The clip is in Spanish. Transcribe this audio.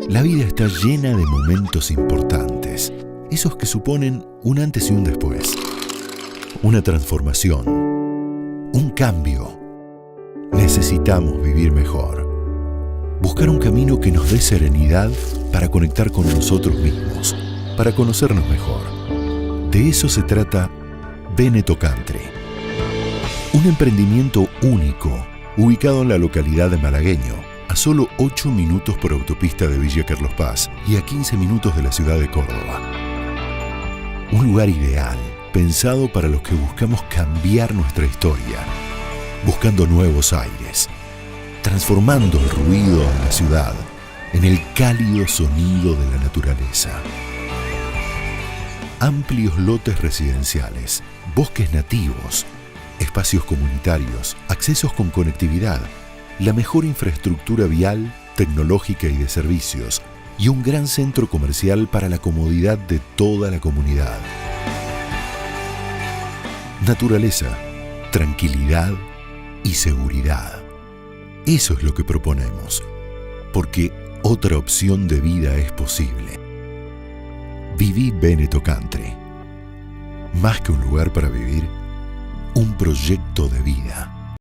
La vida está llena de momentos importantes, esos que suponen un antes y un después, una transformación, un cambio. Necesitamos vivir mejor, buscar un camino que nos dé serenidad para conectar con nosotros mismos, para conocernos mejor. De eso se trata Veneto Country, un emprendimiento único ubicado en la localidad de Malagueño, a solo 8 minutos por autopista de Villa Carlos Paz y a 15 minutos de la ciudad de Córdoba. Un lugar ideal, pensado para los que buscamos cambiar nuestra historia, buscando nuevos aires, transformando el ruido en la ciudad en el cálido sonido de la naturaleza. Amplios lotes residenciales, bosques nativos, espacios comunitarios, accesos con conectividad, la mejor infraestructura vial, tecnológica y de servicios, y un gran centro comercial para la comodidad de toda la comunidad. Naturaleza, tranquilidad y seguridad. Eso es lo que proponemos, porque otra opción de vida es posible. Viví Veneto Country. Más que un lugar para vivir, un proyecto de vida.